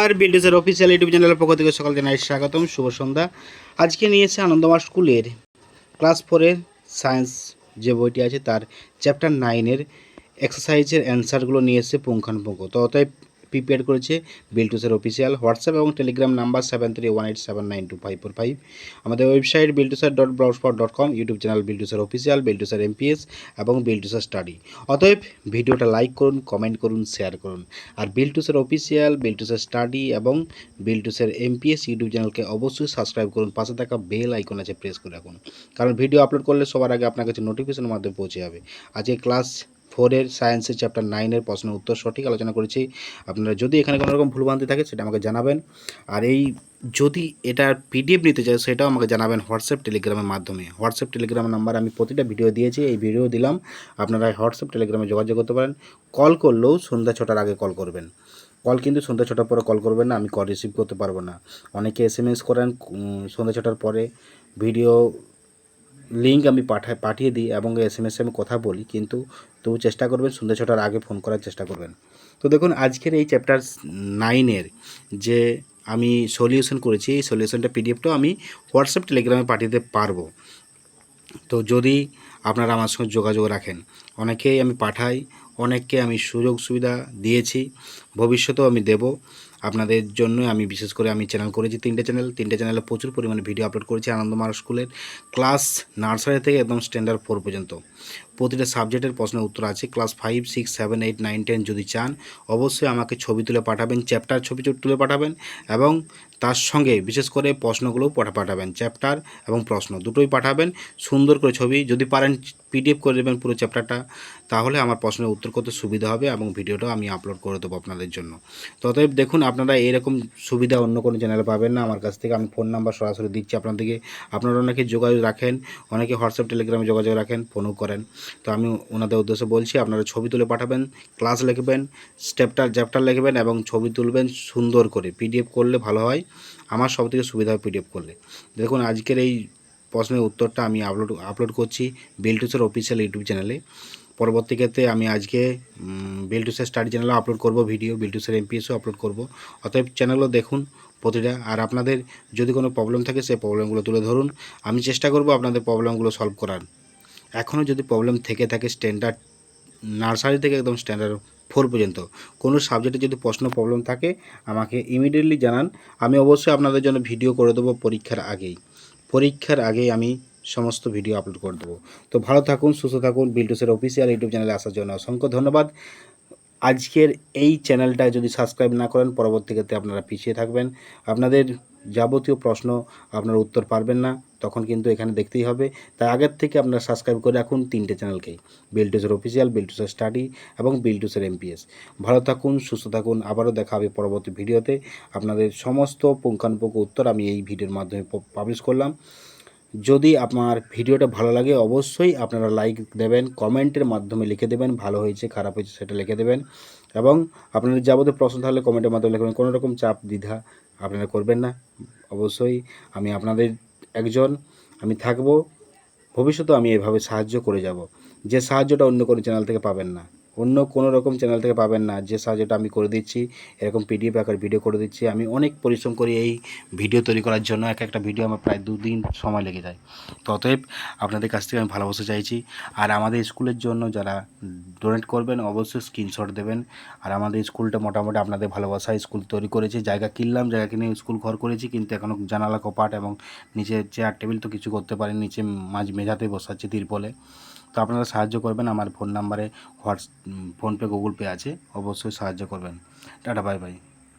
নমস্কার, বিল্ডুসের official YouTube চ্যানেলের পক্ষ থেকে সকাল জানাই স্বাগতম, শুভ সন্ধ্যা। আজকে নিয়েছে আনন্দমার স্কুলের ক্লাস 4-এর সায়েন্স যে বইটি আছে তার চ্যাপ্টার 9-এর এক্সারসাইজের অ্যান্সারগুলো নিয়ে এসে পুঙ্খানুপুঙ্খ। তো অতএব প্রিপেয়ার করেছে বিল্টুসের অফিসিয়াল হোয়াটসঅ্যাপ এবং টেলিগ্রাম নাম্বার 7318792545। আমাদের ওয়েবসাইট biltuser.blogspot.com, ইউটিউব চ্যানেল বিল্টুসের অফিসিয়াল, বিল্টুসের এমপিএস এবং বিল্টুসের স্টাডি। অতএব ভিডিওটা লাইক করুন, কমেন্ট করুন, শেয়ার করুন। আর বিল্টুসের অফিসিয়াল, বিল্টুসের স্টাডি এবং বিল্টুসের এমপিএস ইউটিউব চ্যানেলকে অবশ্যই সাবস্ক্রাইব করুন। পাশে থাকা বেল আইকন আছে, প্রেস করে রাখুন, কারণ ভিডিও আপলোড করলে সবার আগে আপনার কাছে নোটিফিকেশনের মাধ্যমে পৌঁছে যাবে। আজকে ক্লাস 4-এর সায়েন্সের চ্যাপ্টার 9-এর প্রশ্নের উত্তর সঠিক আলোচনা করেছি। আপনারা যদি এখানে কোনো রকম ভুলভ্রান্তি থাকে সেটা আমাকে জানাবেন। আর এই যদি এটার পিডিএফ নিতে চাই সেটাও আমাকে জানাবেন হোয়াটসঅ্যাপ টেলিগ্রামের মাধ্যমে। হোয়াটসঅ্যাপ টেলিগ্রামের নাম্বার আমি প্রতিটা ভিডিও দিয়েছি, এই ভিডিও দিলাম। আপনারা হোয়াটসঅ্যাপ টেলিগ্রামে যোগাযোগ করতে পারেন। কল করলেও সন্ধ্যা 6টার আগে কল করবেন। কল কিন্তু সন্ধ্যা 6টার পরে কল করবেন না, আমি কল রিসিভ করতে পারবো না। অনেকে এসএমএস করেন সন্ধ্যা 6টার পরে, ভিডিও লিঙ্ক আমি পাঠিয়ে দিই এবং এসএমএসে আমি কথা বলি, কিন্তু তবু চেষ্টা করবেন সন্ধ্যা 6টার আগে ফোন করার চেষ্টা করবেন। তো দেখুন, আজকের এই চ্যাপ্টার 9-এর যে আমি সলিউশন করেছি, এই সলিউশনটা পিডিএফটাও আমি হোয়াটসঅ্যাপ টেলিগ্রামে পাঠিয়ে দিতে পারবো। তো যদি আপনারা আমার সঙ্গে যোগাযোগ রাখেন, অনেকেই আমি পাঠাই, অনেককে আমি সুযোগ সুবিধা দিয়েছি, ভবিষ্যতেও আমি দেব। আপনাদের জন্য আমি বিশেষ করে আমি চ্যানেল করেছি 3টে চ্যানেলে প্রচুর পরিমাণে ভিডিও আপলোড করেছি আনন্দমার স্কুলের ক্লাস নার্সারি থেকে একদম স্ট্যান্ডার্ড 4 পর্যন্ত। প্রতিটা সাবজেক্টের প্রশ্নের উত্তর আছে। ক্লাস 5, 6, 7, 8, 9, 10 যদি চান অবশ্যই আমাকে ছবি তুলে পাঠাবেন, চ্যাপ্টার ছবি তুলে পাঠাবেন এবং তার সঙ্গে বিশেষ করে প্রশ্নগুলোও পাঠাবেন। চ্যাপ্টার এবং প্রশ্ন দুটোই পাঠাবেন, সুন্দর করে ছবি। যদি পারেন পিডিএফ করে দেবেন পুরো চ্যাপ্টারটা, তাহলে আমার প্রশ্নের উত্তর করতে সুবিধা হবে এবং ভিডিওটাও আমি আপলোড করে দেবো আপনাদের জন্য। তো অতএব দেখুন, আপনারা এরকম সুবিধা অন্য কোনো চ্যানেলে পাবেন না আমার কাছ থেকে। আমি ফোন নাম্বার সরাসরি দিচ্ছি আপনাদেরকে। আপনারা অনেকে যোগাযোগ রাখেন, অনেকে হোয়াটসঅ্যাপ টেলিগ্রামে যোগাযোগ রাখেন, ফোনও করেন। তো আমি ওনাদের উদ্দেশ্যে বলছি, আপনারা ছবি তুলে পাঠাবেন, ক্লাস লিখবেন, চ্যাপ্টার লিখবেন এবং ছবি তুলবেন সুন্দর করে। পিডিএফ করলে ভালো হয়, আমার সবথেকে সুবিধা হয় পিডিএফ করলে। দেখুন, আজকের এই প্রশ্নের উত্তরটা আমি আপলোড করছি বিল্টুসের অফিসিয়াল ইউটিউব চ্যানেলে। পরবর্তী ক্ষেত্রে আমি আজকে বিল্টুসের স্টাডি চ্যানেলেও আপলোড করব ভিডিও, বিল্টুসের এমপিএসও আপলোড করব। অতএব চ্যানেলও দেখুন প্রতিটা। আর আপনাদের যদি কোনো প্রবলেম থাকে সেই প্রবলেমগুলো তুলে ধরুন, আমি চেষ্টা করব আপনাদের প্রবলেমগুলো সলভ করার। এখনও যদি প্রবলেম থেকে থাকে স্ট্যান্ডার্ড নার্সারি থেকে একদম স্ট্যান্ডার্ড 4 পর্যন্ত কোনো সাবজেক্টে যদি প্রবলেম থাকে আমাকে ইমিডিয়েটলি জানান। আমি অবশ্যই আপনাদের জন্য ভিডিও করে দেবো পরীক্ষার আগেই আমি সমস্ত ভিডিও আপলোড করে দেবো। তো ভালো থাকুন, সুস্থ থাকুন। বিল্টুসের অফিসিয়াল ইউটিউব চ্যানেলে আসার জন্য অসংখ্য ধন্যবাদ। আজকের এই চ্যানেলটা যদি সাবস্ক্রাইব না করেন পরবর্তী ক্ষেত্রে আপনারা পিছিয়ে থাকবেন। আপনাদের যাবতীয় প্রশ্ন আপনারা উত্তর পারবেন না, তখন কিন্তু এখানে দেখতেই হবে। তাই আগের থেকে আপনারা সাবস্ক্রাইব করে রাখুন 3টে চ্যানেলকেই, বিল্টুসের অফিসিয়াল, বিল্টুসের স্টাডি এবং বিল্টুসের এমপিএস। ভালো থাকুন, সুস্থ থাকুন। আবারও দেখা হবে পরবর্তী ভিডিওতে। আপনাদের সমস্ত পুঙ্খানুপুঙ্খ উত্তর আমি এই ভিডিওর মাধ্যমে পাবলিশ করলাম। যদি আমার ভিডিওটা ভালো লাগে অবশ্যই আপনারা লাইক দেবেন, কমেন্টের মাধ্যমে লিখে দেবেন, ভালো হয়েছে খারাপ হয়েছে সেটা লিখে দেবেন এবং আপনাদের যাবতীয় প্রশ্ন থাকলে কমেন্টের মাধ্যমে লিখবেন। কোনো রকম চাপ দ্বিধা আপনারা করবেন না। অবশ্যই আমি আপনাদের একজন, আমি থাকবো, ভবিষ্যতেও আমি এভাবে সাহায্য করে যাব। যে সাহায্যটা অন্য কোনো চ্যানেল থেকে পাবেন না, অন্য কোনো রকম চ্যানেল থেকে পাবেন না, যে সাহায্যটা আমি করে দিচ্ছি, এরকম পিডিএফ আকার ভিডিও করে দিচ্ছি। আমি অনেক পরিশ্রম করি এই ভিডিও তৈরি করার জন্য, একটা ভিডিও আমার প্রায় 2 দিন সময় লেগে যায়। তো অতএব আপনাদের কাছ থেকে আমি ভালোবাসা চাইছি। আর আমাদের স্কুলের জন্য যারা ডোনেট করবেন অবশ্যই স্ক্রিনশট দেবেন। আর আমাদের স্কুলটা মোটামুটি আপনাদের ভালোবাসায় স্কুল তৈরি করেছি। জায়গা কিনলাম, জায়গা কিনে স্কুল ঘর করেছি, কিন্তু এখনও জানালা কপাট এবং নিচে চেয়ার টেবিল তো কিছু করতে পারিনি, নিচে মেঝাতে বসাচ্ছি তিরপলে। তো আপনারা সাহায্য করবেন, আমার ফোন নাম্বারে ফোনপে, গুগল পে আছে, অবশ্যই সাহায্য করবেন। Tata, bye bye.